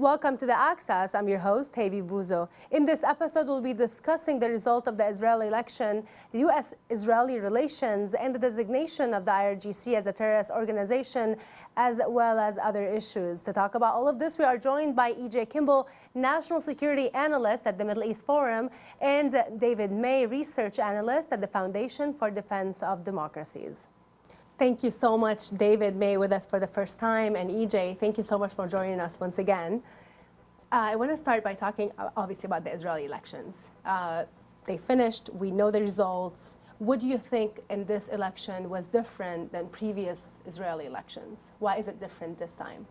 Welcome to The Access. I'm your host, Hayvi Bouzo. In this episode, we'll be discussing the result of the Israeli election, the U.S.-Israeli relations, and the designation of the IRGC as a terrorist organization, as well as other issues. To talk about all of this, we are joined by EJ Kimball, National Security Analyst at the Middle East Forum, and David May, Research Analyst at the Foundation for Defense of Democracies. Thank you so much, David May, with us for the first time, and EJ, thank you so much for joining us once again. I want to start by talking, obviously, about the Israeli elections. They finished. We know the results. What do you think in this election was different than previous Israeli elections? Why is it different this time?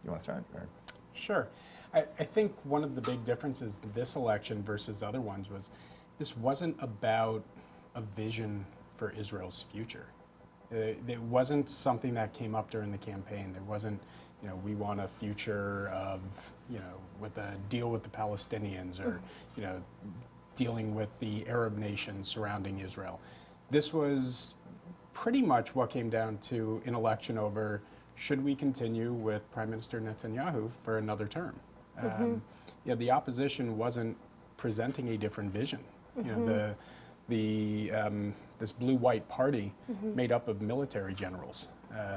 You want to start? Or? Sure. I think one of the big differences in this election versus other ones was this wasn't about a vision for Israel's future. It wasn't something that came up during the campaign. There wasn't, we want a future of, with a deal with the Palestinians or, dealing with the Arab nations surrounding Israel. This was pretty much what came down to an election over, should we continue with Prime Minister Netanyahu for another term? The opposition wasn't presenting a different vision. This blue-white party made up of military generals.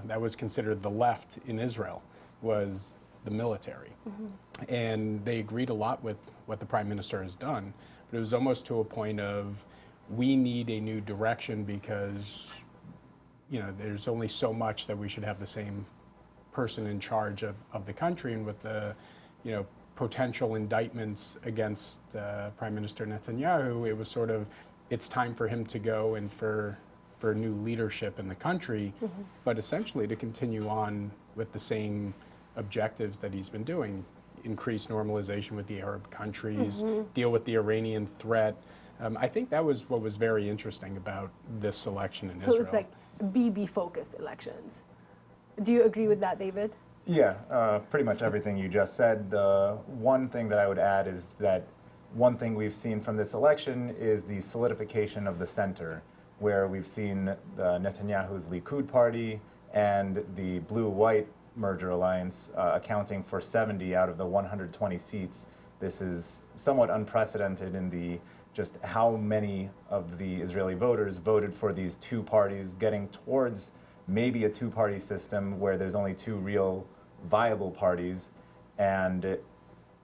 That was considered the left in Israel, was the military. And they agreed a lot with what the prime minister has done, but it was almost to a point of, we need a new direction because, there's only so much that we should have the same person in charge of the country. And with the, potential indictments against Prime Minister Netanyahu, it was sort of, it's time for him to go and for new leadership in the country, but essentially to continue on with the same objectives that he's been doing, increase normalization with the Arab countries, deal with the Iranian threat. I think that was what was very interesting about this election in Israel. So it was like Bibi-focused elections. Do you agree with that, David? Yeah, pretty much everything you just said. The one thing that I would add is that one thing we've seen from this election is the solidification of the center, where we've seen Netanyahu's Likud party and the blue-white merger alliance accounting for 70 out of the 120 seats. This is somewhat unprecedented in the just how many of the Israeli voters voted for these two parties, getting towards maybe a two-party system where there's only two real viable parties. And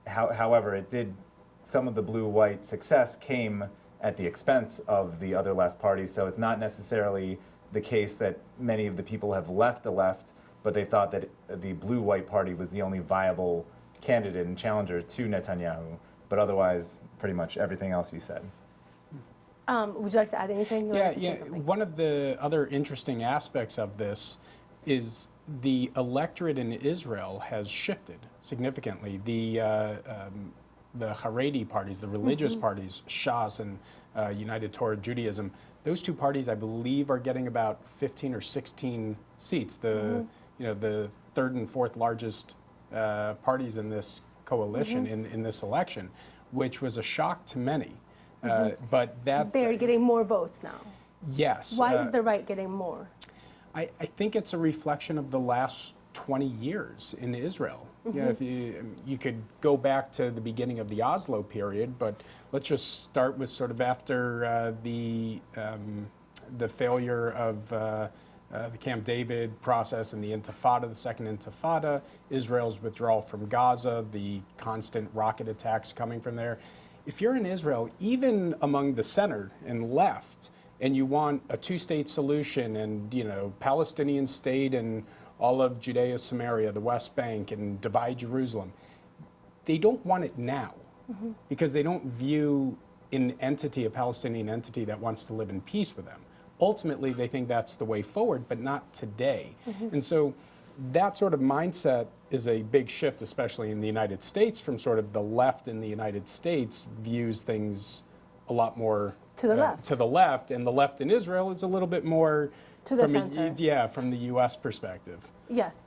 however, it did. Some of the blue-white success came at the expense of the other left parties, so it's not necessarily the case that many of the people have left the left, but they thought that the blue-white party was the only viable candidate and challenger to Netanyahu. But otherwise, pretty much everything else you said. Would you like to add anything? Yeah. One of the other interesting aspects of this is the electorate in Israel has shifted significantly. The Haredi parties, the religious parties, Shas and United Torah Judaism, those two parties, I believe, are getting about 15 or 16 seats. The third and fourth largest parties in this coalition in this election, which was a shock to many. But they're getting more votes now. Yes. Why is the right getting more? I think it's a reflection of the last 20 years in Israel. If you could go back to the beginning of the Oslo period, but let's just start with sort of after the failure of the Camp David process and the Intifada, the second Intifada, Israel's withdrawal from Gaza, the constant rocket attacks coming from there. If you're in Israel, even among the center and left, and you want a two-state solution and, Palestinian state and all of Judea, Samaria, the West Bank, and divide Jerusalem, they don't want it now because they don't view an entity, a Palestinian entity that wants to live in peace with them. Ultimately, they think that's the way forward, but not today. And so that sort of mindset is a big shift, especially in the United States, from sort of the left in the United States views things a lot more to the left. To the left, and the left in Israel is a little bit more to the center. From the U.S. perspective. Yes.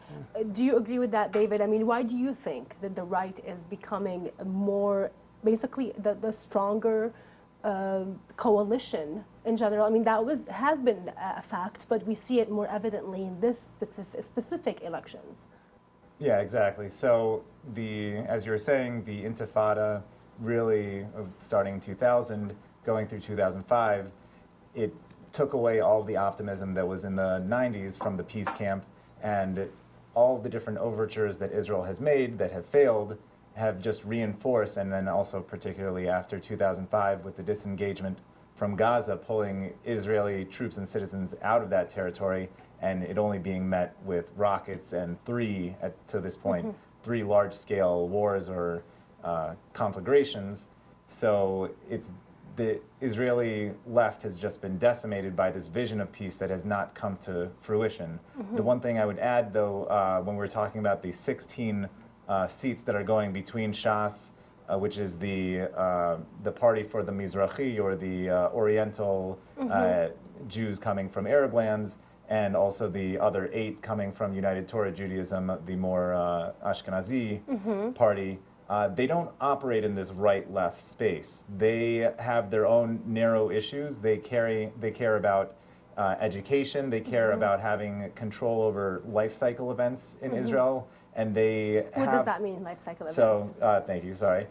Do you agree with that, David? I mean, why do you think that the right is becoming more, basically, the stronger coalition in general? I mean, that has been a fact, but we see it more evidently in this specific elections. Yeah, exactly. So as you were saying, the Intifada really, starting in 2000, going through 2005, it took away all the optimism that was in the 90s from the peace camp, and all the different overtures that Israel has made that have failed have just reinforced, and then also particularly after 2005 with the disengagement from Gaza, pulling Israeli troops and citizens out of that territory, and it only being met with rockets and to this point, three large-scale wars or conflagrations. So the Israeli left has just been decimated by this vision of peace that has not come to fruition. The one thing I would add, though, when we're talking about the 16 seats that are going between Shas, which is the party for the Mizrahi, or the Oriental Jews coming from Arab lands, and also the other 8 coming from United Torah Judaism, the more Ashkenazi party. They don't operate in this right-left space. They have their own narrow issues. They care about education. They care about having control over life cycle events in Israel. And What does that mean, life cycle events? So, thank you, sorry.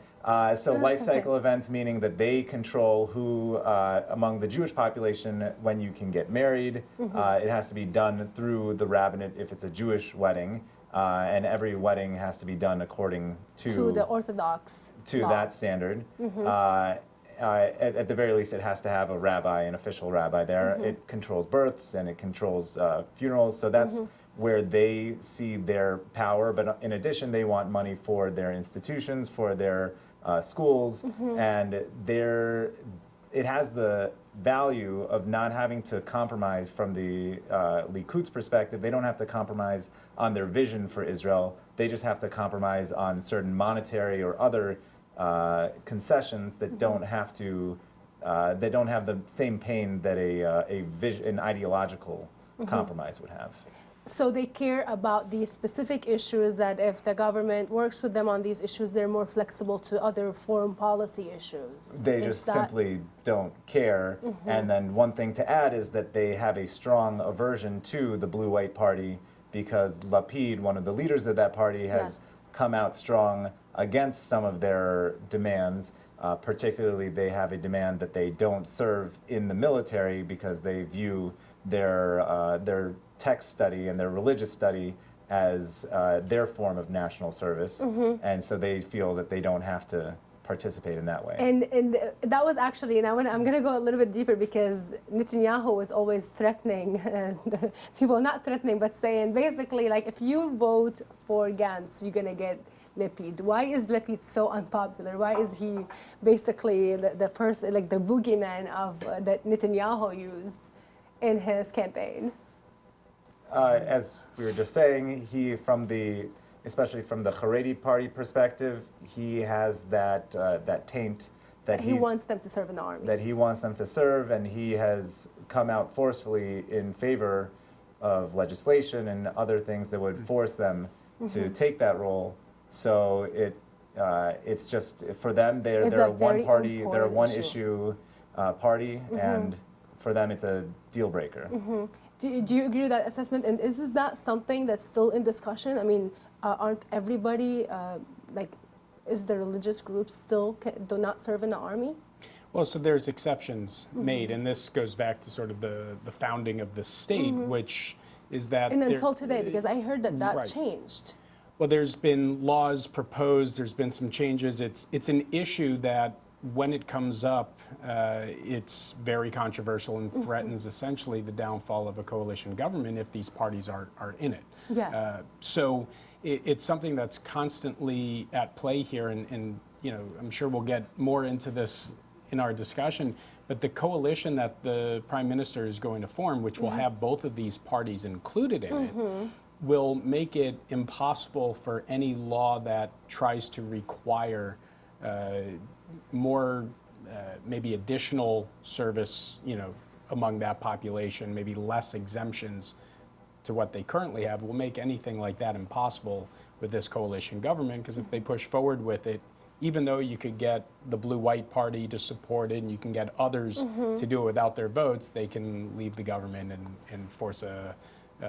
So life cycle events, meaning that they control who, among the Jewish population, when you can get married. It has to be done through the rabbinate if it's a Jewish wedding. And every wedding has to be done according to the Orthodox law. That standard. At the very least, it has to have a rabbi, an official rabbi there. It controls births and it controls funerals. So that's where they see their power. But in addition, they want money for their institutions, for their schools, and it has the value of not having to compromise from the Likud's perspective. They don't have to compromise on their vision for Israel. They just have to compromise on certain monetary or other concessions that don't have to, they don't have the same pain that an ideological compromise would have. So they care about these specific issues that if the government works with them on these issues, they're more flexible to other foreign policy issues. They just simply don't care. And then one thing to add is that they have a strong aversion to the blue-white party, because Lapid, one of the leaders of that party, has come out strong against some of their demands. Particularly, they have a demand that they don't serve in the military because they view their text study and their religious study as their form of national service, and so they feel that they don't have to participate in that way. And that was actually, and I'm going to go a little bit deeper, because Netanyahu was always threatening, people not threatening, but saying basically, like, if you vote for Gantz, you're going to get Lapid. Why is Lapid so unpopular? Why is he basically the person, like the boogeyman of that Netanyahu used in his campaign? As we were just saying, especially from the Haredi party perspective, he has that taint that he wants them to serve in the army. That he wants them to serve, and he has come out forcefully in favor of legislation and other things that would force them to take that role. So it's just, for them, they're a one party, they're a one issue party, and for them it's a deal breaker. Do you agree with that assessment? And is that something that's still in discussion? I mean, aren't everybody, is the religious groups still do not serve in the army? Well, so there's exceptions made, and this goes back to sort of the founding of the state, which is that... And until today, because I heard that changed. Well, there's been laws proposed, there's been some changes. It's an issue that when it comes up, it's very controversial and threatens essentially the downfall of a coalition government if these parties are in it. Yeah. So it's something that's constantly at play here, and I'm sure we'll get more into this in our discussion, but the coalition that the Prime Minister is going to form, which will have both of these parties included in it, will make it impossible for any law that tries to require more, maybe additional service, among that population, maybe less exemptions to what they currently have, will make anything like that impossible with this coalition government, because if they push forward with it, even though you could get the blue-white party to support it and you can get others to do it without their votes, they can leave the government and force a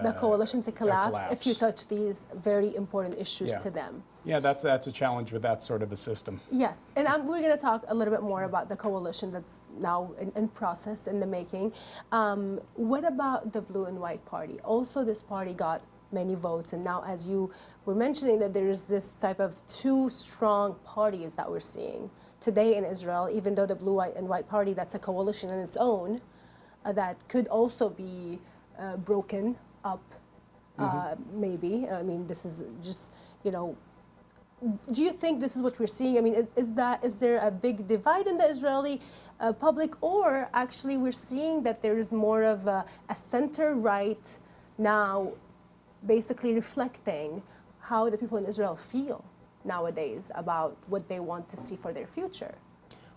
the coalition to collapse if you collapse. touch these very important issues Yeah. to them. Yeah, that's a challenge with that sort of a system. Yes, and we're going to talk a little bit more about the coalition that's now in process, in the making. What about the Blue and White Party? Also, this party got many votes, and now, as you were mentioning, that there's this type of two strong parties that we're seeing today in Israel, even though the Blue and White Party, that's a coalition in its own, that could also be broken up, maybe. I mean, this is just, do you think this is what we're seeing? I mean, is there a big divide in the Israeli public, or actually we're seeing that there is more of a center-right now, basically reflecting how the people in Israel feel nowadays about what they want to see for their future?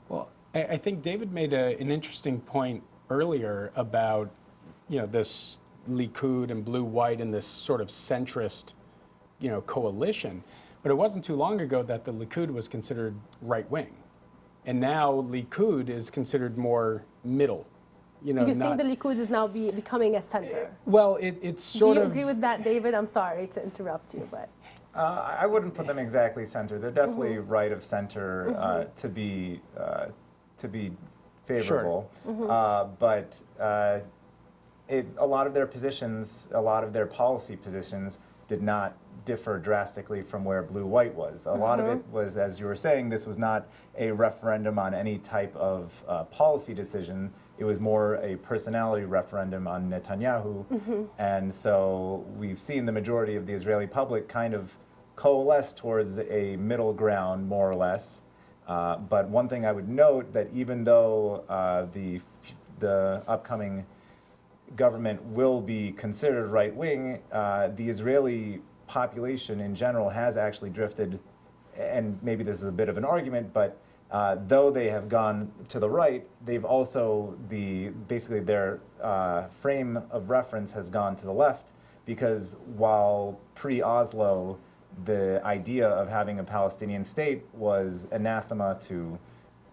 Well, I think David made an interesting point earlier about, this Likud and blue-white and this sort of centrist, coalition. But it wasn't too long ago that the Likud was considered right-wing. And now Likud is considered more middle. You think the Likud is now becoming a center? Well, it's sort of... Do you agree with that, David? I'm sorry to interrupt you, but... I wouldn't put them exactly center. They're definitely right of center to be favorable. Sure. But a lot of their positions, a lot of their policy positions did not differ drastically from where blue-white was. A lot of it was, as you were saying, this was not a referendum on any type of policy decision. It was more a personality referendum on Netanyahu. And so we've seen the majority of the Israeli public kind of coalesce towards a middle ground, more or less. But one thing I would note, that even though the upcoming government will be considered right-wing, the Israeli population in general has actually drifted, and maybe this is a bit of an argument, but though they have gone to the right, they've also, basically their frame of reference has gone to the left, because while pre-Oslo, the idea of having a Palestinian state was anathema to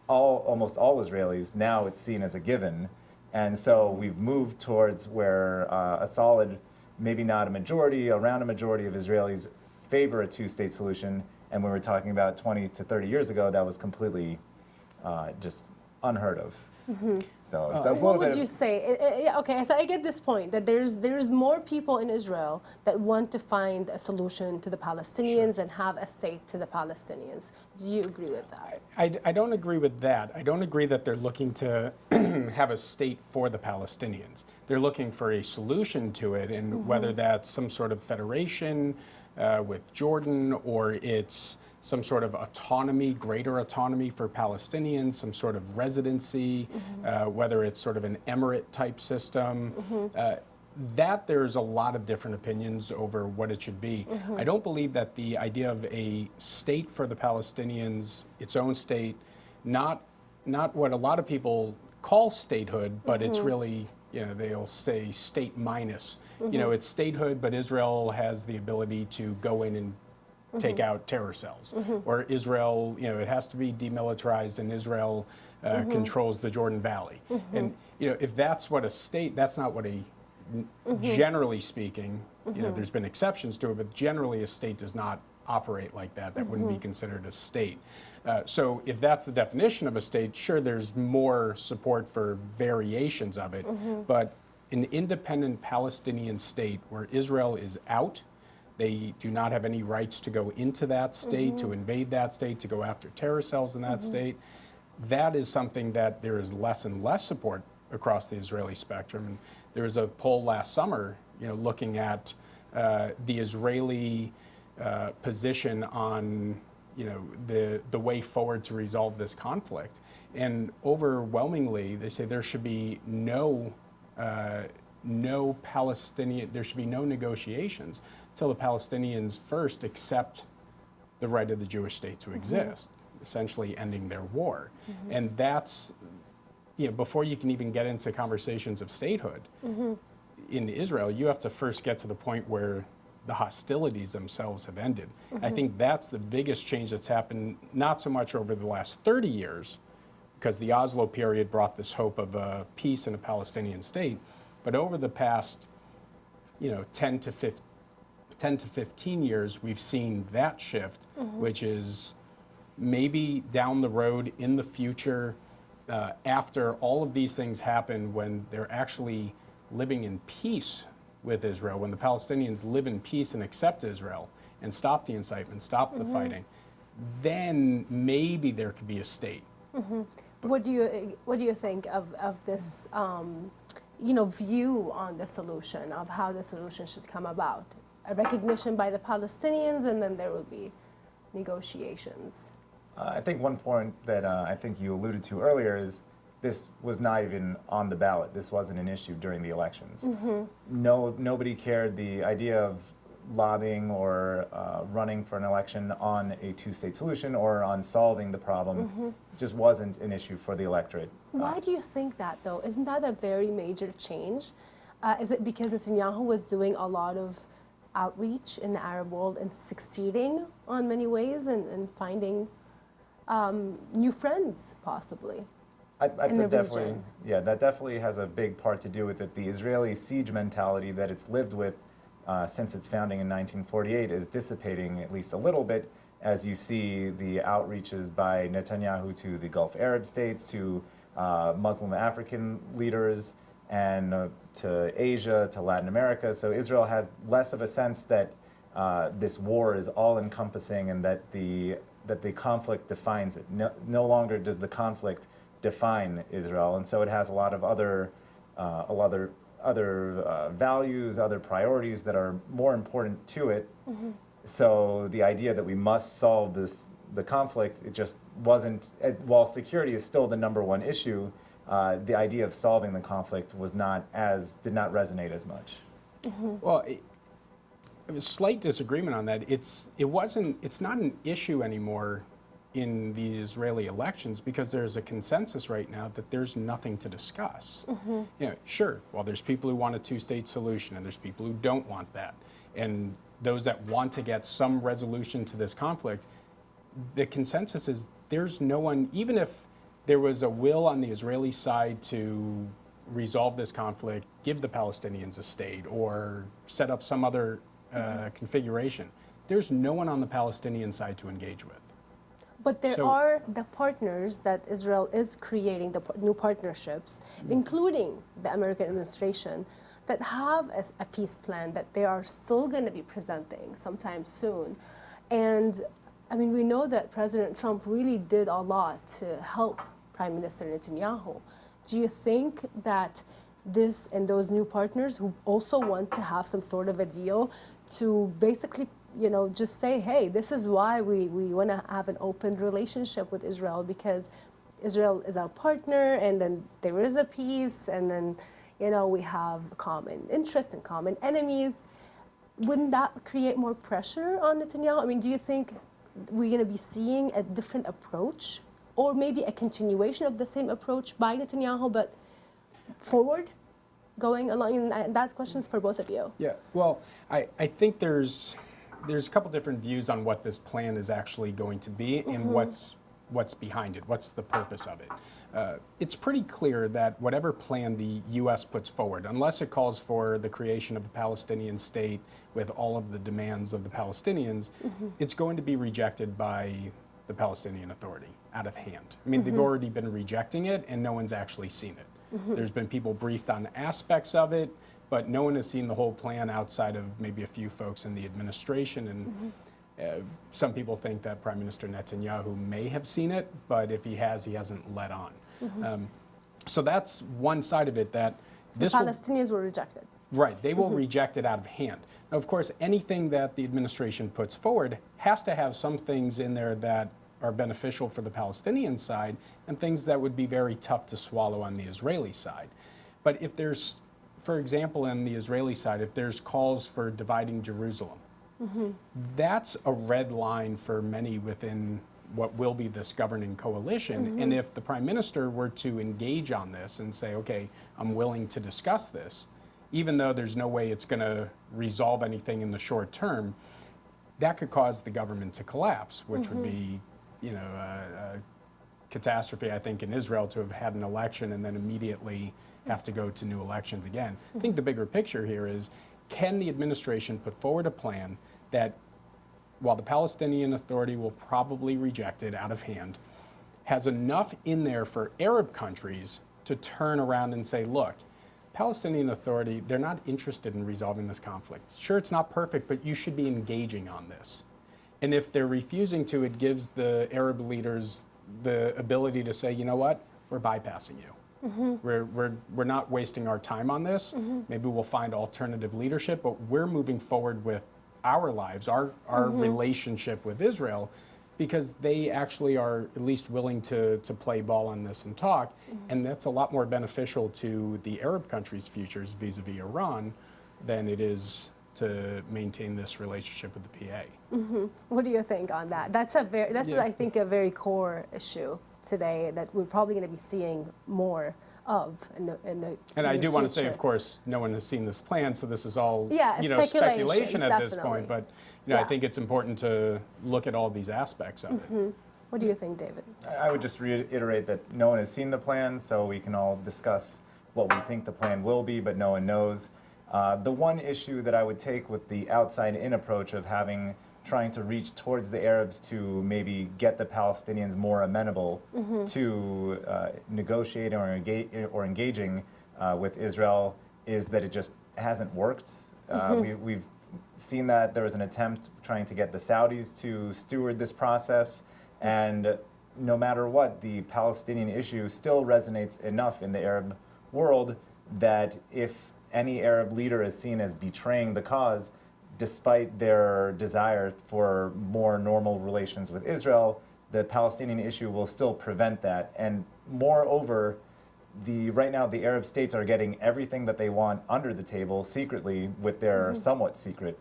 almost all Israelis, now it's seen as a given. And so we've moved towards where a solid, maybe not a majority, around a majority of Israelis favor a two-state solution. And when we're talking about 20 to 30 years ago, that was completely just unheard of. So it's a what would you say? Okay, so I get this point, that there's more people in Israel that want to find a solution to the Palestinians and have a state to the Palestinians. Do you agree with that? I don't agree with that. I don't agree that they're looking to have a state for the Palestinians. They're looking for a solution to it, and whether that's some sort of federation with Jordan, or it's some sort of autonomy, greater autonomy for Palestinians, some sort of residency, whether it's sort of an emirate type system. That there's a lot of different opinions over what it should be. I don't believe that the idea of a state for the Palestinians, its own state, not what a lot of people call statehood, but it's really, they'll say state minus. It's statehood, but Israel has the ability to go in and take out terror cells. Or Israel, it has to be demilitarized, and Israel controls the Jordan Valley. And if that's what a state, that's not what a, generally speaking, there's been exceptions to it, but generally a state does not operate like that. That wouldn't be considered a state. So if that's the definition of a state, sure, there's more support for variations of it, but an independent Palestinian state where Israel is out, they do not have any rights to go into that state, to invade that state, to go after terror cells in that state. That is something that there is less and less support across the Israeli spectrum. And there was a poll last summer, looking at the Israeli position on, the way forward to resolve this conflict. And overwhelmingly, they say there should be no Palestinian, there should be no negotiations till the Palestinians first accept the right of the Jewish state to exist, essentially ending their war. And that's, before you can even get into conversations of statehood in Israel, you have to first get to the point where the hostilities themselves have ended. I think that's the biggest change that's happened, not so much over the last 30 years, because the Oslo period brought this hope of a peace and a Palestinian state, but over the past 10 to 15 years, we've seen that shift, which is maybe down the road in the future, after all of these things happen, when they're actually living in peace with Israel, when the Palestinians live in peace and accept Israel and stop the incitement, stop the fighting, then maybe there could be a state. What do you think of this view on the solution, of how the solution should come about? A recognition by the Palestinians, and then there will be negotiations. I think one point that I think you alluded to earlier is this was not even on the ballot. This wasn't an issue during the elections. Nobody cared. The idea of lobbying or running for an election on a two-state solution or on solving the problem just wasn't an issue for the electorate. Why do you think that, though? Isn't that a very major change? Is it because Netanyahu was doing a lot of outreach in the Arab world and succeeding on many ways and finding new friends, possibly, in the region? Yeah, that definitely has a big part to do with it. The Israeli siege mentality that it's lived with since its founding in 1948 is dissipating at least a little bit as you see the outreaches by Netanyahu to the Gulf Arab states, to Muslim African leaders, and to Asia, to Latin America. So Israel has less of a sense that this war is all-encompassing and that the conflict defines it. No longer does the conflict define Israel, and so it has a lot of other values, other priorities that are more important to it. So the idea that we must solve the conflict, it just wasn't, while security is still the #1 issue, the idea of solving the conflict did not resonate as much. Well, it was slight disagreement on that. It's not an issue anymore in the Israeli elections because there's a consensus right now that there's nothing to discuss. Sure, well, there's people who want a two-state solution and there's people who don't want that. And those that want to get some resolution to this conflict, the consensus is there's no one, even if there was a will on the Israeli side to resolve this conflict, give the Palestinians a state, or set up some other configuration, there's no one on the Palestinian side to engage with. But there are the partners that Israel is creating, the new partnerships, including the American administration, that have a peace plan that they are still going to be presenting sometime soon. And I mean, we know that President Trump really did a lot to help Prime Minister Netanyahu. Do you think that this and those new partners who also want to have some sort of a deal to basically, just say, hey, this is why we want to have an open relationship with Israel, because Israel is our partner, and then there is a peace, and then, we have common interests and common enemies. Wouldn't that create more pressure on Netanyahu? I mean, do you think we're going to be seeing a different approach, or maybe a continuation of the same approach by Netanyahu, but forward, going along? And that question is for both of you. Yeah, well, I think there's a couple different views on what this plan is actually going to be and what's behind it, what's the purpose of it. It's pretty clear that whatever plan the U.S. puts forward, unless it calls for the creation of a Palestinian state with all of the demands of the Palestinians, it's going to be rejected by the Palestinian Authority out of hand. I mean, they've already been rejecting it, and no one's actually seen it. There's been people briefed on aspects of it, but no one has seen the whole plan outside of maybe a few folks in the administration. And some people think that Prime Minister Netanyahu may have seen it, but if he has, he hasn't let on. So that's one side of it, that the Palestinians will reject it. Right, they will reject it out of hand. Now, of course, anything that the administration puts forward has to have some things in there that are beneficial for the Palestinian side and things that would be very tough to swallow on the Israeli side. But if there's, for example, on the Israeli side, if there's calls for dividing Jerusalem, that's a red line for many within what will be this governing coalition. And if the Prime Minister were to engage on this and say, okay, I'm willing to discuss this, even though there's no way it's going to resolve anything in the short term, that could cause the government to collapse, which would be, a catastrophe, I think, in Israel to have had an election and then immediately have to go to new elections again. I think the bigger picture here is, can the administration put forward a plan that, while the Palestinian Authority will probably reject it out of hand, has enough in there for Arab countries to turn around and say, look, Palestinian Authority, they're not interested in resolving this conflict. Sure, it's not perfect, but you should be engaging on this. And if they're refusing to, it gives the Arab leaders the ability to say, you know what, we're bypassing you. We're not wasting our time on this. Maybe we'll find alternative leadership, but we're moving forward with our lives, our relationship with Israel, because they actually are at least willing to play ball on this and talk. And that's a lot more beneficial to the Arab countries' futures vis-a-vis Iran than it is to maintain this relationship with the PA. What do you think on that? That's I think, a very core issue today that we're probably going to be seeing more of in the And I do want to say, future. of course, no one has seen this plan, so this is all speculation at this point. But I think it's important to look at all these aspects of it. What do you think, David? I would just reiterate that no one has seen the plan, so we can all discuss what we think the plan will be, but no one knows. The one issue that I would take with the outside-in approach of trying to reach towards the Arabs to maybe get the Palestinians more amenable to negotiating or engaging with Israel is that it just hasn't worked. We've seen that there was an attempt trying to get the Saudis to steward this process, and no matter what, the Palestinian issue still resonates enough in the Arab world that if any Arab leader is seen as betraying the cause, despite their desire for more normal relations with Israel, the Palestinian issue will still prevent that. And moreover, right now the Arab states are getting everything that they want under the table secretly with their somewhat secret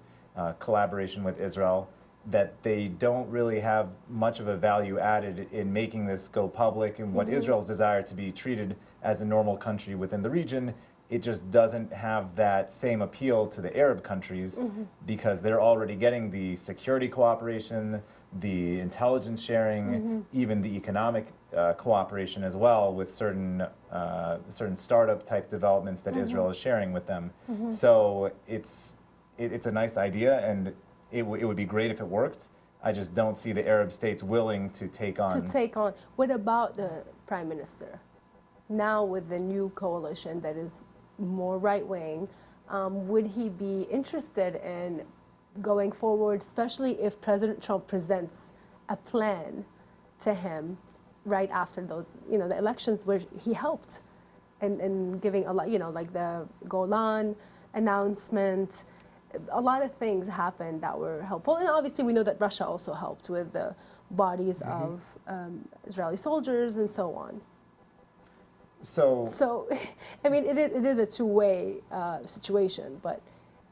collaboration with Israel, that they don't really have much of a value added in making this go public, and what Israel's desire to be treated as a normal country within the region, it just doesn't have that same appeal to the Arab countries because they're already getting the security cooperation, the intelligence sharing, even the economic cooperation as well with certain startup type developments that Israel is sharing with them. So it's a nice idea, and it would be great if it worked. I just don't see the Arab states willing to take on. What about the Prime Minister? Now with the new coalition that is more right-wing, would he be interested in going forward, especially if President Trump presents a plan to him right after those, the elections where he helped and giving a lot, like the Golan announcement, a lot of things happened that were helpful. And obviously we know that Russia also helped with the bodies of Israeli soldiers and so on. So, I mean, it is a two-way situation, but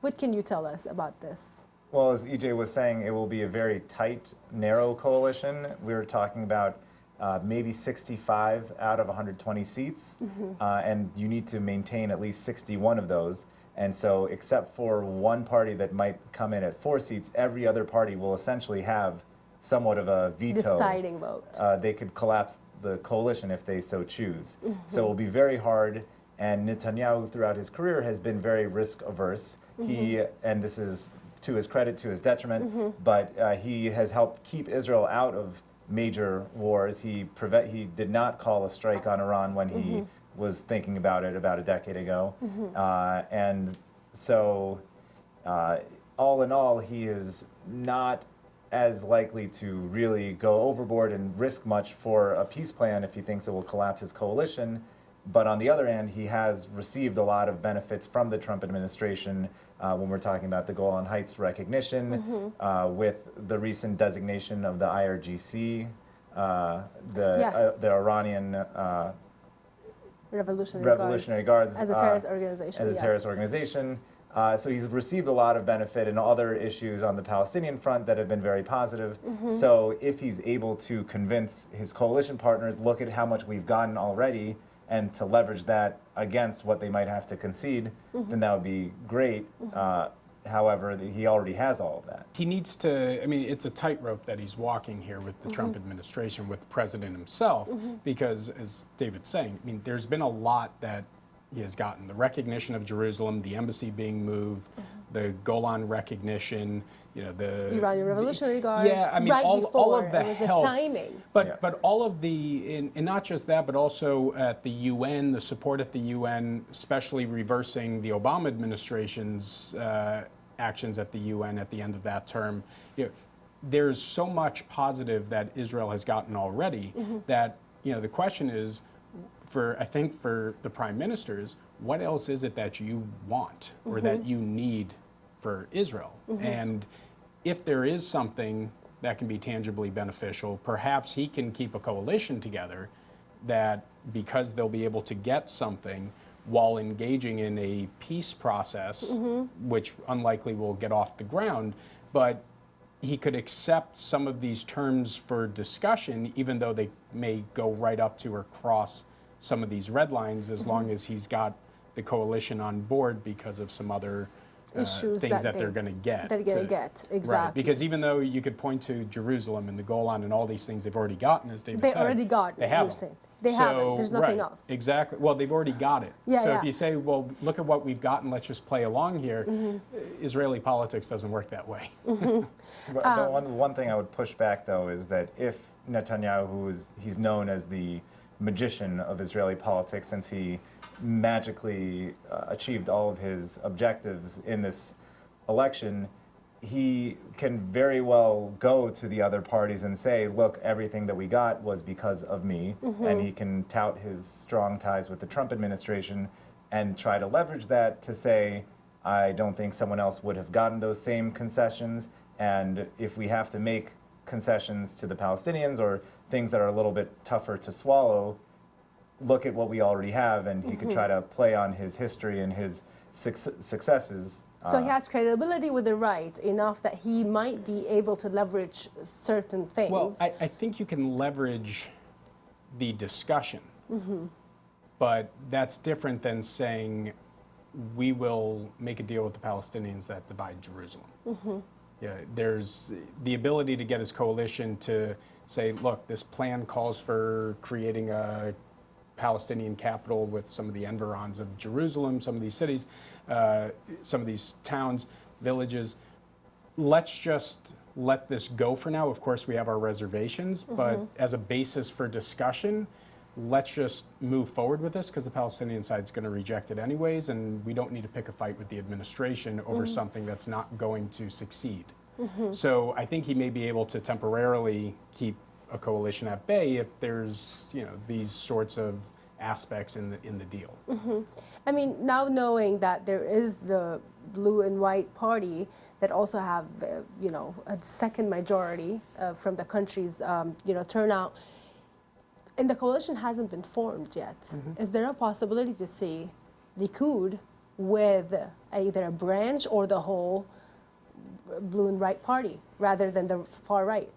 what can you tell us about this? Well, as EJ was saying, it will be a very tight, narrow coalition. We were talking about maybe 65 out of 120 seats, and you need to maintain at least 61 of those. And so, except for one party that might come in at 4 seats, every other party will essentially have somewhat of a veto. Deciding vote. They could collapse the coalition if they so choose. So it will be very hard, and Netanyahu throughout his career has been very risk averse. And this is to his credit, to his detriment, but he has helped keep Israel out of major wars. He did not call a strike on Iran when he was thinking about it about a decade ago. And so all in all, he is not as likely to really go overboard and risk much for a peace plan if he thinks it will collapse his coalition. But on the other hand, he has received a lot of benefits from the Trump administration when we're talking about the Golan Heights recognition, with the recent designation of the IRGC, the Iranian Revolutionary Guards as a terrorist organization. As a terrorist organization. So he's received a lot of benefit in other issues on the Palestinian front that have been very positive. So if he's able to convince his coalition partners, look at how much we've gotten already, and to leverage that against what they might have to concede, then that would be great. However, he already has all of that. He needs to, I mean, it's a tightrope that he's walking here with the Trump administration, with the president himself, because as David's saying, I mean, there's been a lot that he has gotten. The recognition of Jerusalem, the embassy being moved, the Golan recognition, the Iranian Revolutionary Guard. Yeah, I mean, right all before, of the it was help. the timing. But all of and not just that, but also at the UN, the support at the UN, especially reversing the Obama administration's actions at the UN at the end of that term. There's so much positive that Israel has gotten already that the question is, I think for the prime ministers, what else is it that you want or that you need for Israel? And if there is something that can be tangibly beneficial, perhaps he can keep a coalition together that, because they'll be able to get something while engaging in a peace process, which unlikely will get off the ground, but he could accept some of these terms for discussion, even though they may go right up to or cross some of these red lines, as long as he's got the coalition on board because of some other issues things that they're going to get. They're going to get, exactly. Right, because even though you could point to Jerusalem and the Golan and all these things they've already gotten, as David said. They already got it, they have you're saying. They haven't, there's nothing else. Exactly, well, they've already got it. Yeah, if you say, well, look at what we've gotten, let's just play along here, Israeli politics doesn't work that way. But one thing I would push back, though, is that if Netanyahu, he's known as the magician of Israeli politics, since he magically achieved all of his objectives in this election, he can very well go to the other parties and say, look, everything that we got was because of me. And he can tout his strong ties with the Trump administration and try to leverage that to say, I don't think someone else would have gotten those same concessions. And if we have to make concessions to the Palestinians or things that are a little bit tougher to swallow, look at what we already have. And he could try to play on his history and his successes. So he has credibility with the right enough that he might be able to leverage certain things. Well, I think you can leverage the discussion, but that's different than saying we will make a deal with the Palestinians that divide Jerusalem. Yeah, there's the ability to get his coalition to say, look, this plan calls for creating a Palestinian capital with some of the environs of Jerusalem, some of these cities, some of these towns, villages. Let's just let this go for now. Of course, we have our reservations, but as a basis for discussion, let's just move forward with this because the Palestinian side's going to reject it anyways, and we don't need to pick a fight with the administration over something that's not going to succeed. So I think he may be able to temporarily keep a coalition at bay if there's these sorts of aspects in the deal. I mean, now knowing that there is the blue and white party that also have a second majority from the country's turnout, and the coalition hasn't been formed yet. Is there a possibility to see Likud with either a branch or the whole blue and white party rather than the far right?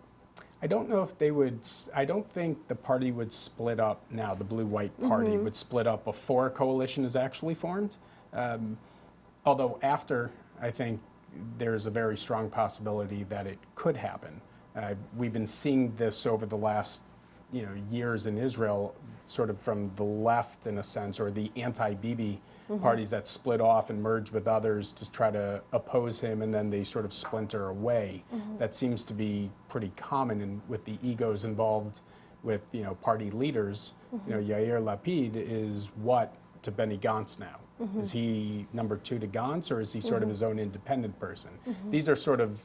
I don't know if they would, I don't think the party would split up now, the blue-white party would split up before a coalition is actually formed. Although after, I think there's a very strong possibility that it could happen. We've been seeing this over the last years in Israel, sort of from the left in a sense, or the anti-Bibi parties that split off and merge with others to try to oppose him, and then they sort of splinter away. That seems to be pretty common with the egos involved with party leaders. Yair Lapid is what to Benny Gantz now? Is he number 2 to Gantz, or is he sort of his own independent person? These are sort of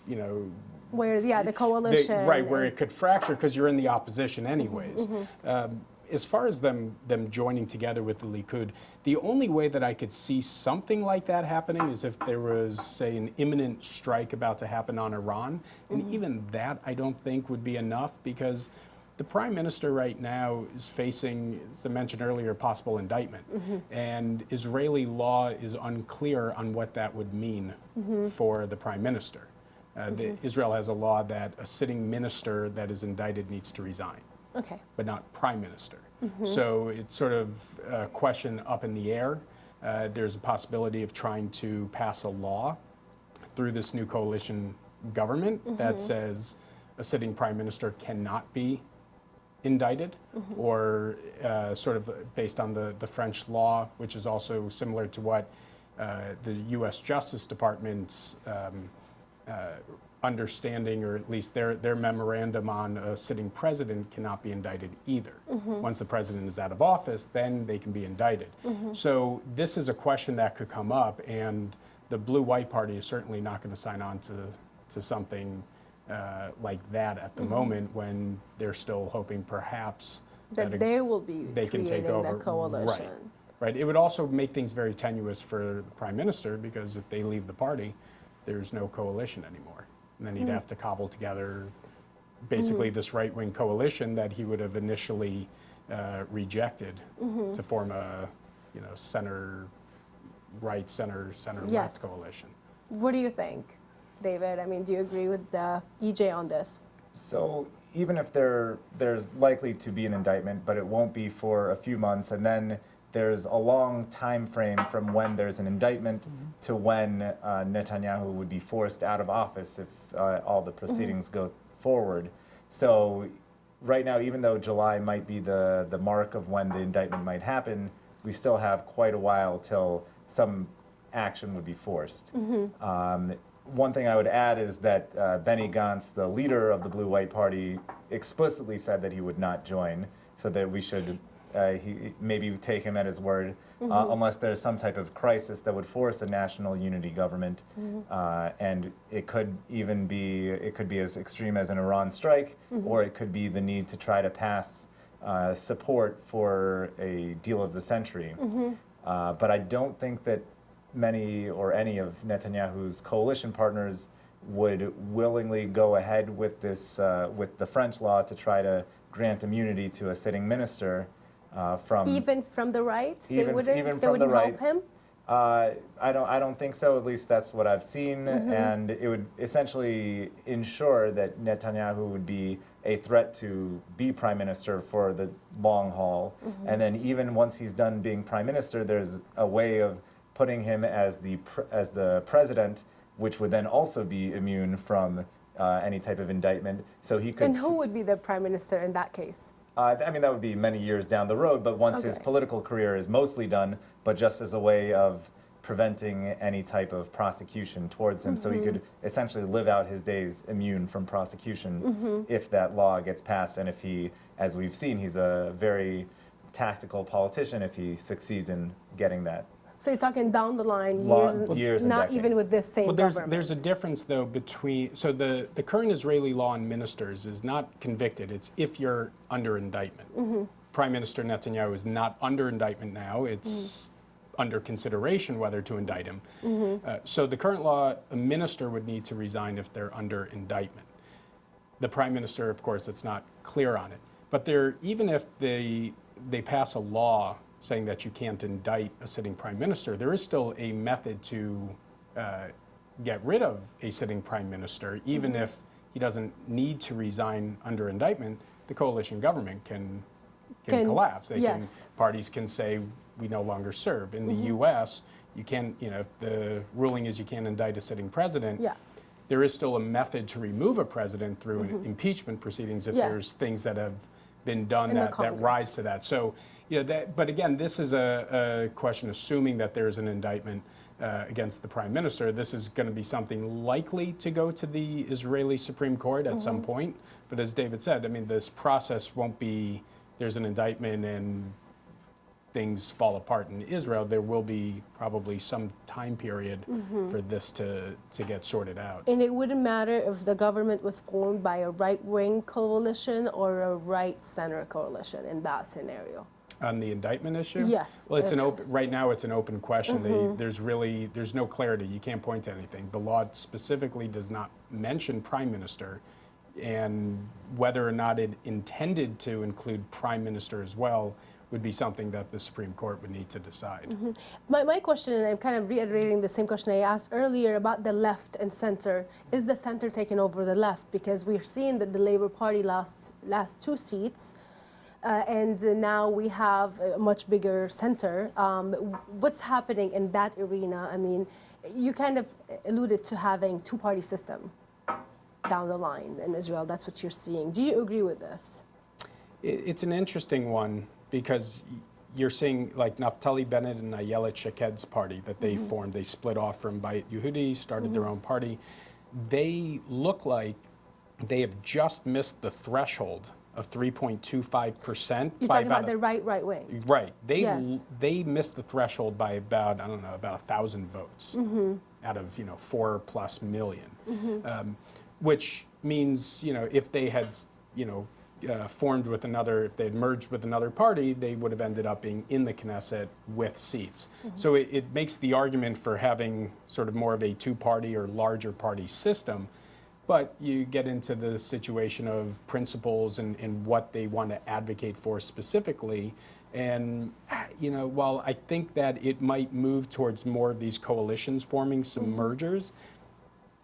where the coalition where it could fracture because you're in the opposition anyways. As far as them joining together with the Likud, the only way that I could see something like that happening is if there was, say, an imminent strike about to happen on Iran. And even that I don't think would be enough, because the prime minister right now is facing, as I mentioned earlier, possible indictment. And Israeli law is unclear on what that would mean for the prime minister. Israel has a law that a sitting minister that is indicted needs to resign. Okay. But not prime minister. So it's sort of a question up in the air. There's a possibility of trying to pass a law through this new coalition government that says a sitting prime minister cannot be indicted, or sort of based on the French law, which is also similar to what the U.S. Justice Department's understanding, or at least their memorandum on a sitting president cannot be indicted either. Once the president is out of office, then they can be indicted. So this is a question that could come up, and the blue-white party is certainly not going to sign on to something like that at the moment, when they're still hoping perhaps that they will be they can take over the coalition. Right. It would also make things very tenuous for the prime minister, because if they leave the party, there's no coalition anymore. And then he'd have to cobble together basically this right-wing coalition that he would have initially rejected to form a center-right, center-left coalition. What do you think, David? I mean, do you agree with EJ on this? So even if there's likely to be an indictment, but it won't be for a few months, and then there's a long time frame from when there's an indictment to when Netanyahu would be forced out of office if all the proceedings go forward. So right now, even though July might be the mark of when the indictment might happen, we still have quite a while till some action would be forced. One thing I would add is that Benny Gantz, the leader of the Blue-White Party, explicitly said that he would not join, so that we should maybe take him at his word, unless there's some type of crisis that would force a national unity government, and it could even be as extreme as an Iran strike, or it could be the need to try to pass support for a deal of the century. But I don't think that many or any of Netanyahu's coalition partners would willingly go ahead with this with the French law to try to grant immunity to a sitting minister. Even from the right, they wouldn't right. help him. I don't think so. At least that's what I've seen, and it would essentially ensure that Netanyahu would be a threat to be prime minister for the long haul. And then even once he's done being prime minister, there's a way of putting him as the president, which would then also be immune from any type of indictment. So he could. And who would be the prime minister in that case? I mean, that would be many years down the road, but once his political career is mostly done, but just as a way of preventing any type of prosecution towards him, so he could essentially live out his days immune from prosecution if that law gets passed, and if he, as we've seen, he's a very tactical politician if he succeeds in getting that. So you're talking down the line, years and not decades. even with this same government. There's a difference, though, between, so the current Israeli law on ministers is not convicted, it's if you're under indictment. Prime Minister Netanyahu is not under indictment now, it's under consideration whether to indict him. So the current law, a minister would need to resign if they're under indictment. The Prime Minister, of course, it's not clear on it. But even if they pass a law saying that you can't indict a sitting prime minister, there is still a method to get rid of a sitting prime minister, even if he doesn't need to resign under indictment. The coalition government can collapse. Parties can say, we no longer serve. In the U.S., you can't, if the ruling is you can't indict a sitting president, there is still a method to remove a president through impeachment proceedings if there's things that have been done that rise to that. So, but again, this is a question assuming that there's an indictment against the prime minister. This is going to be something likely to go to the Israeli Supreme Court at some point. But as David said, I mean, this process won't be, there's an indictment and things fall apart in Israel. There will be probably some time period for this to get sorted out. And it wouldn't matter if the government was formed by a right-wing coalition or a right-center coalition in that scenario. On the indictment issue? Yes. Well, it's right now it's an open question. There's no clarity. You can't point to anything. The law specifically does not mention prime minister, and whether or not it intended to include prime minister as well would be something that the Supreme Court would need to decide. My question, and I'm kind of reiterating the same question I asked earlier about the left and center, is the center taking over the left? Because we're seeing that the Labour Party lost 2 seats, and now we have a much bigger center. What's happening in that arena? I mean, you kind of alluded to having 2-party system down the line in Israel. That's what you're seeing. Do you agree with this? It's an interesting one because, you're seeing like Naftali Bennett and Ayelet Shaked's party that they formed. They split off from Bayit Yehudi, started their own party. They look like they have just missed the threshold of 3.25%. You're talking about the right wing. Right. Yes. They missed the threshold by about, I don't know, about 1,000 votes out of 4+ million, which means if they had formed with another, if they had merged with another party, they would have ended up being in the Knesset with seats. So it makes the argument for having sort of more of a two-party or larger party system. But you get into the situation of principles and what they want to advocate for specifically. And, while I think that it might move towards more of these coalitions forming some mergers,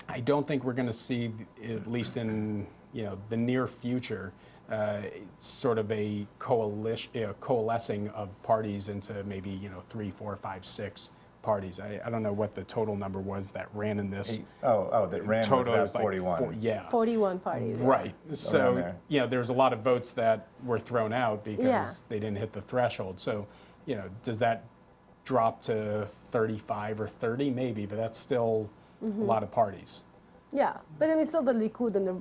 I don't think we're going to see, at least in the near future, sort of a coalescing of parties into maybe 3, 4, 5, 6 parties. I don't know what the total number was that ran in this. That ran was about 41. 41 parties. Right. So, there's a lot of votes that were thrown out because they didn't hit the threshold. So, does that drop to 35 or 30? Maybe, but that's still a lot of parties. Yeah, but I mean, still the Likud and the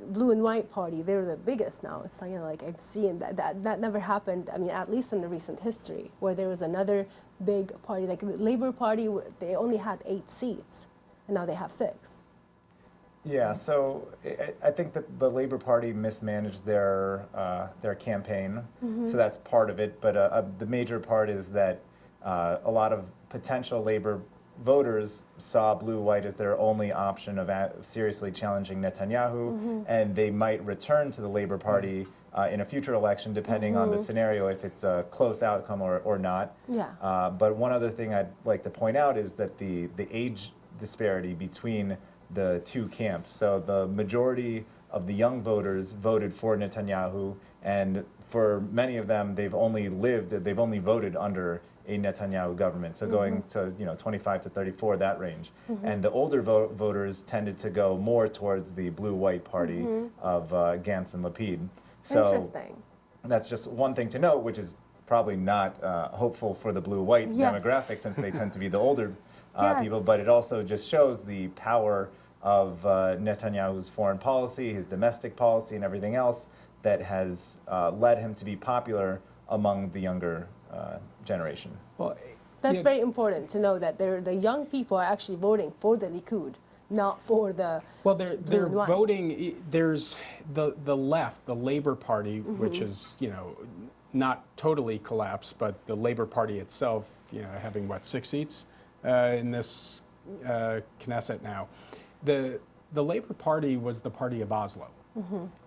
blue and white party, they're the biggest now. It's like I've seen that never happened. I mean, at least in the recent history, where there was another big party, like the Labour Party, they only had 8 seats, and now they have 6. Yeah, so I think that the Labour Party mismanaged their campaign, so that's part of it. But the major part is that a lot of potential Labour voters saw blue-white as their only option of seriously challenging Netanyahu, and they might return to the Labour Party in a future election, depending on the scenario, if it's a close outcome or not. Yeah. But one other thing I'd like to point out is that the age disparity between the two camps. So the majority of the young voters voted for Netanyahu, and for many of them, they've only voted under a Netanyahu government, so going to 25 to 34, that range. And the older voters tended to go more towards the blue-white party of Gantz and Lapid. So interesting. That's just one thing to note, which is probably not hopeful for the blue-white demographic, since they tend to be the older people, but it also just shows the power of Netanyahu's foreign policy, his domestic policy, and everything else that has led him to be popular among the younger generation. Well, that's very important to know that the young people are actually voting for the Likud, not for the they're voting. There's the left, the Labour Party, which is not totally collapsed, but the Labour Party itself, having 6 seats in this Knesset now. The Labour Party was the party of Oslo,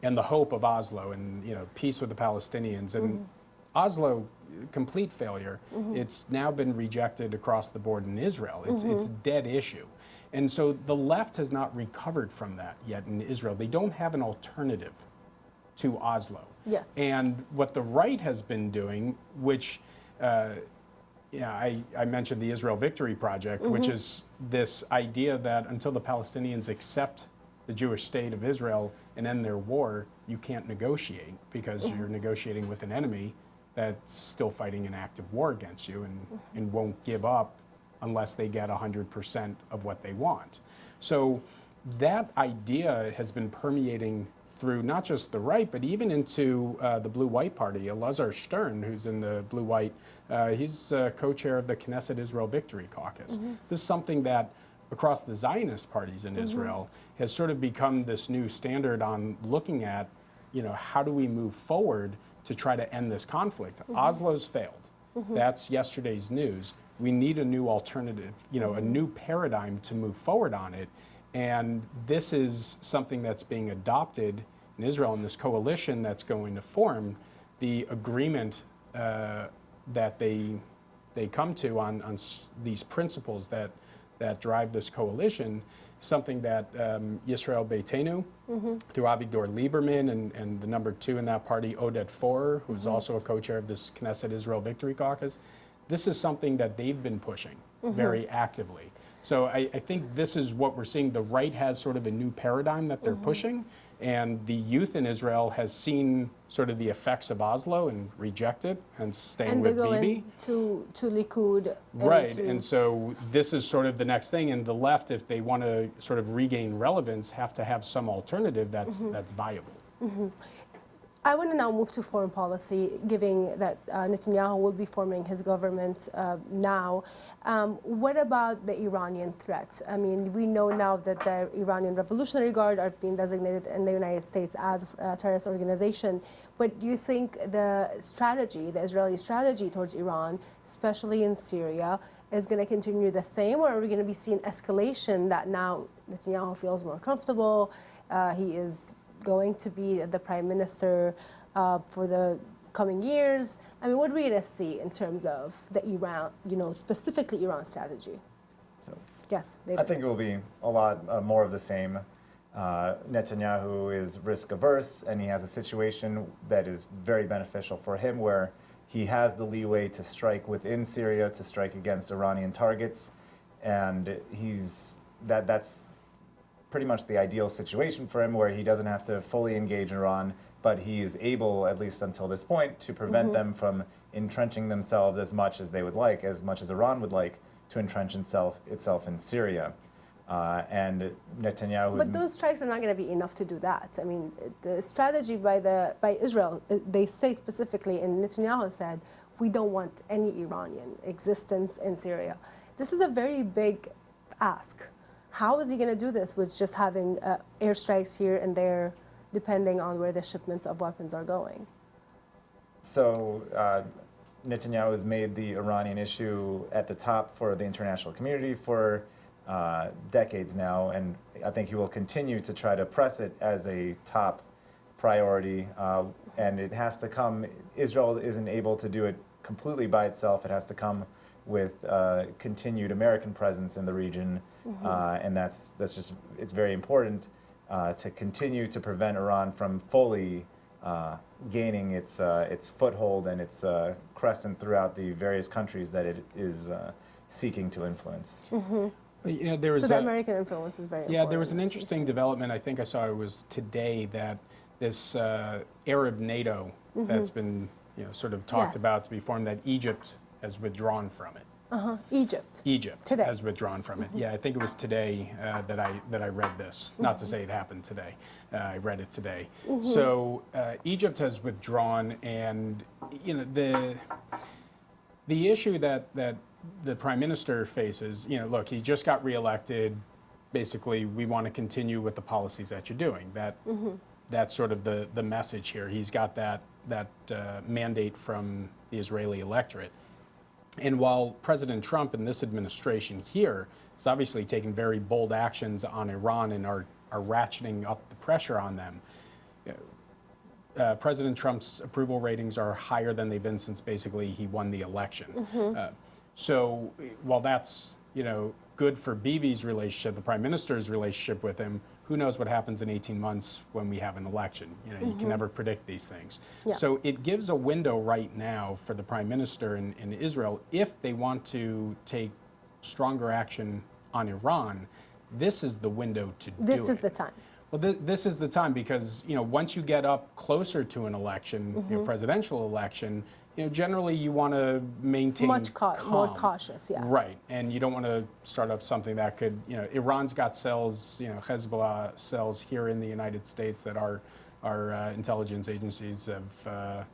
and the hope of Oslo, and peace with the Palestinians, and Oslo, complete failure. It's now been rejected across the board in Israel. It's a dead issue. And so the left has not recovered from that yet in Israel. They don't have an alternative to Oslo. Yes. And what the right has been doing, which I mentioned the Israel Victory Project, which is this idea that until the Palestinians accept the Jewish state of Israel and end their war, you can't negotiate, because you're negotiating with an enemy that's still fighting an active war against you and won't give up unless they get 100% of what they want. So that idea has been permeating through not just the right, but even into the blue-white party. Elazar Stern, who's in the blue-white, he's co-chair of the Knesset Israel Victory Caucus. This is something that across the Zionist parties in Israel has sort of become this new standard on looking at, how do we move forward to try to end this conflict. Oslo's failed. That's yesterday's news. We need a new alternative, a new paradigm to move forward on it. And this is something that's being adopted in Israel, in this coalition that's going to form. The agreement that they come to on these principles that drive this coalition, something that Yisrael Beitenu, through Avigdor Lieberman and the number 2 in that party, Oded Forer, who's also a co-chair of this Knesset Israel Victory Caucus, this is something that they've been pushing very actively. So I think this is what we're seeing. The right has sort of a new paradigm that they're pushing, and the youth in Israel has seen sort of the effects of Oslo and rejected and staying with Bibi. And they're going to Likud. Right, and so this is sort of the next thing, and the left, if they want to sort of regain relevance, have to have some alternative that's viable. I want to now move to foreign policy, given that Netanyahu will be forming his government now. What about the Iranian threat? I mean, we know now that the Iranian Revolutionary Guard are being designated in the United States as a terrorist organization. But do you think the strategy, the Israeli strategy towards Iran, especially in Syria, is going to continue the same, or are we going to be seeing escalation that now Netanyahu feels more comfortable? He is going to be the prime minister for the coming years. I mean, what are we going to see in terms of the Iran, specifically Iran strategy? So, yes, I think it will be a lot more of the same. Netanyahu is risk averse, and he has a situation that is very beneficial for him, where he has the leeway to strike within Syria, to strike against Iranian targets, and that's pretty much the ideal situation for him, where he doesn't have to fully engage Iran, but he is able, at least until this point, to prevent them from entrenching themselves as much as they would like, as much as Iran would like to entrench itself in Syria. And Netanyahu. But those strikes are not going to be enough to do that. I mean, the strategy by Israel, they say specifically, and Netanyahu said, we don't want any Iranian existence in Syria. This is a very big ask. How is he going to do this with just having airstrikes here and there, depending on where the shipments of weapons are going? So Netanyahu has made the Iranian issue at the top for the international community for decades now, and I think he will continue to try to press it as a top priority. And it has to come, Israel isn't able to do it completely by itself. It has to come with continued American presence in the region, and that's just, it's very important to continue to prevent Iran from fully gaining its foothold and its crescent throughout the various countries that it is seeking to influence. So the American influence is very important. Yeah, there was an interesting development, I think I saw it was today, that this Arab NATO that's been sort of talked about to be formed, that Egypt has withdrawn from it. Egypt today has withdrawn from it. Yeah, I think it was today that I read this. Not to say it happened today. I read it today. So Egypt has withdrawn, and the issue that the prime minister faces, look, he just got reelected. Basically, we want to continue with the policies that you're doing. That's sort of the message here. He's got that mandate from the Israeli electorate. And while President Trump and this administration here has obviously taken very bold actions on Iran and are ratcheting up the pressure on them, President Trump's approval ratings are higher than they've been since basically he won the election. So while that's good for Bibi's relationship, the prime minister's relationship with him, who knows what happens in 18 months when we have an election? You can never predict these things. Yeah. So it gives a window right now for the prime minister in Israel, if they want to take stronger action on Iran, this is the window to do it. This is the time. Well, this is the time, because once you get up closer to an election, presidential election, generally you want to maintain more cautious, Right, and you don't want to start up something that could, Iran's got cells, Hezbollah cells here in the United States that our intelligence agencies have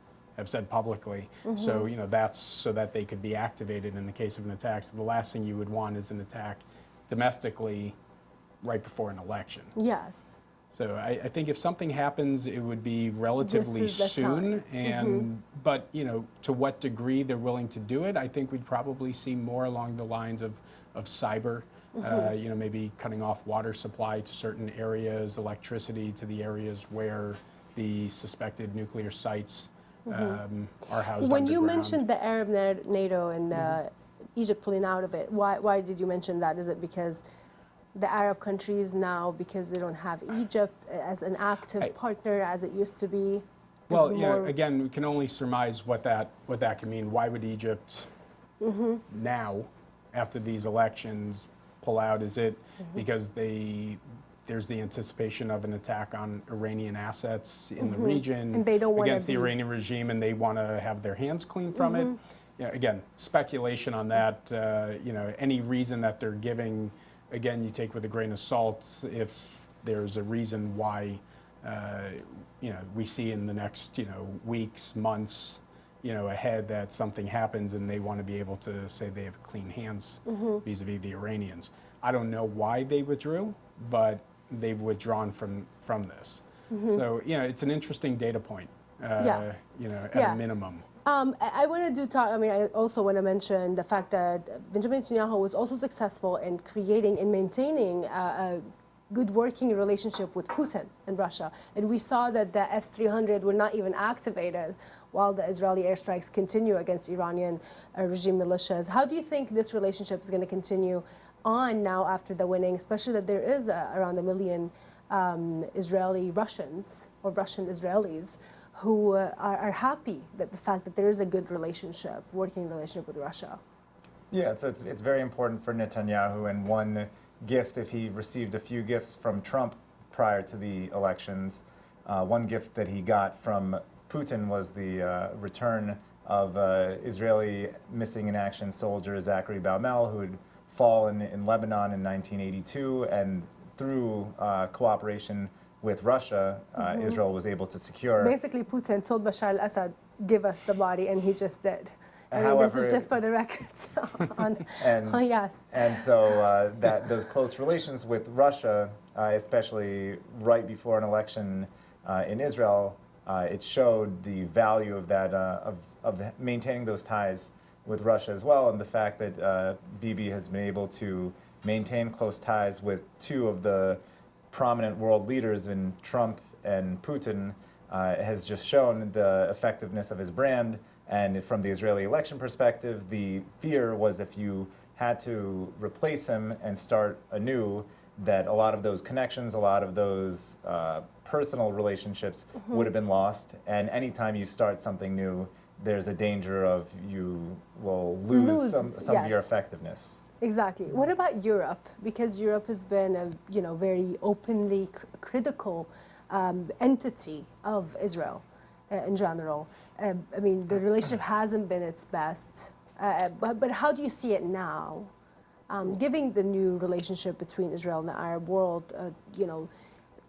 said publicly. So that's so that they could be activated in the case of an attack. So the last thing you would want is an attack domestically right before an election. Yes. So I think if something happens, it would be relatively soon. And but to what degree they're willing to do it, I think we'd probably see more along the lines of cyber. Maybe cutting off water supply to certain areas, electricity to the areas where the suspected nuclear sites are housed. When you mentioned the Arab NATO and Egypt pulling out of it, why did you mention that? Is it because the Arab countries now, because they don't have Egypt as an active partner as it used to be? Well, again, we can only surmise what that can mean. Why would Egypt now, after these elections, pull out? Is it because there's the anticipation of an attack on Iranian assets in the region and they don't against the Iranian regime, and they want to have their hands clean from it? You know, again, speculation on that. You know, any reason that they're giving, again, you take with a grain of salt. If there's a reason why, you know, we see in the next, you know, weeks, months, you know, ahead that something happens and they want to be able to say they have clean hands vis-a-vis the Iranians. I don't know why they withdrew, but they've withdrawn from this. So, you know, it's an interesting data point, you know, at a minimum. I want to talk, I mean, I also want to mention the fact that Benjamin Netanyahu was also successful in creating and maintaining a good working relationship with Putin in Russia. And we saw that the S-300 were not even activated while the Israeli airstrikes continue against Iranian regime militias. How do you think this relationship is going to continue on now after the winning, especially that there is around 1 million Israeli Russians or Russian Israelis who are happy that the fact that there is a good relationship, working relationship with Russia? Yeah, so it's very important for Netanyahu, and one gift, if he received a few gifts from Trump prior to the elections, one gift that he got from Putin was the return of Israeli missing in action soldier Zachary Baumel, who had fallen in Lebanon in 1982, and through cooperation with Russia, Israel was able to secure. Basically, Putin told Bashar al-Assad, give us the body, and he just did. I mean, However, this is just for the records. Yes. And so that those close relations with Russia, especially right before an election in Israel, it showed the value of that of maintaining those ties with Russia as well, and the fact that Bibi has been able to maintain close ties with two of the prominent world leaders in Trump and Putin has just shown the effectiveness of his brand. And from the Israeli election perspective, the fear was if you had to replace him and start anew, that a lot of those connections, a lot of those personal relationships would have been lost. And anytime you start something new, there's a danger of you will lose some of your effectiveness. Exactly. What about Europe? Because Europe has been a very openly critical entity of Israel in general. I mean, the relationship hasn't been its best. But how do you see it now, given the new relationship between Israel and the Arab world?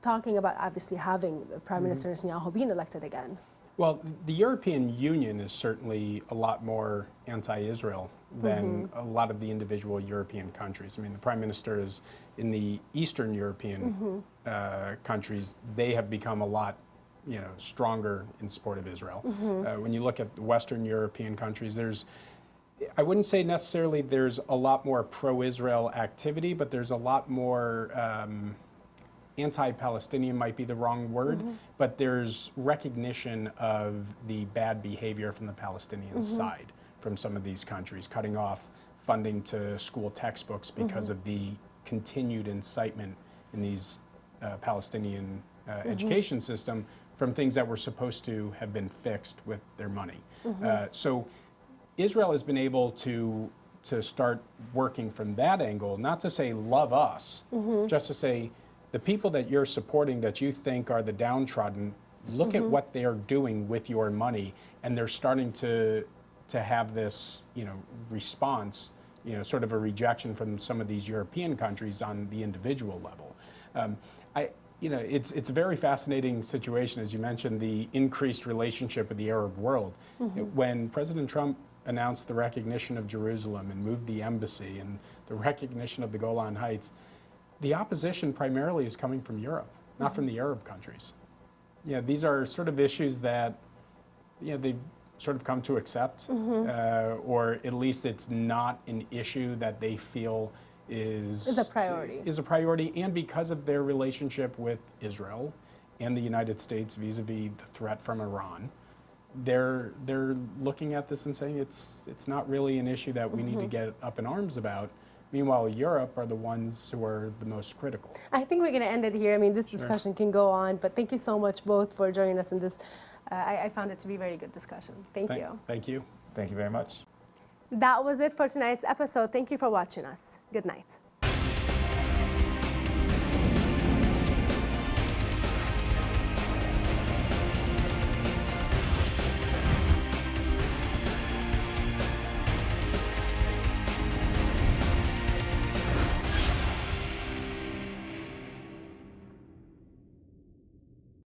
Talking about obviously having Prime Minister Netanyahu being elected again. Well, the European Union is certainly a lot more anti-Israel than a lot of the individual European countries. I mean, the Prime Minister is in the Eastern European countries. They have become a lot, stronger in support of Israel. When you look at the Western European countries, I wouldn't say necessarily there's a lot more pro-Israel activity, but there's a lot more anti-Palestinian might be the wrong word, but there's recognition of the bad behavior from the Palestinian side from some of these countries, cutting off funding to school textbooks because of the continued incitement in these Palestinian education system from things that were supposed to have been fixed with their money. So Israel has been able to start working from that angle, not to say love us, just to say the people that you're supporting that you think are the downtrodden, look at what they are doing with your money, and they're starting to have this, response, sort of a rejection from some of these European countries on the individual level. It's a very fascinating situation, as you mentioned, the increased relationship with the Arab world. When President Trump announced the recognition of Jerusalem and moved the embassy and the recognition of the Golan Heights, the opposition primarily is coming from Europe, not from the Arab countries. These are sort of issues that they've sort of come to accept, or at least it's not an issue that they feel is a priority. Is a priority, and because of their relationship with Israel and the United States vis-a-vis the threat from Iran, they're looking at this and saying it's not really an issue that we need to get up in arms about. Meanwhile, Europe are the ones who are the most critical. I think we're going to end it here. I mean, this discussion can go on, but thank you so much both for joining us in this. I found it to be a very good discussion. Thank you. Thank you. Thank you very much. That was it for tonight's episode. Thank you for watching us. Good night.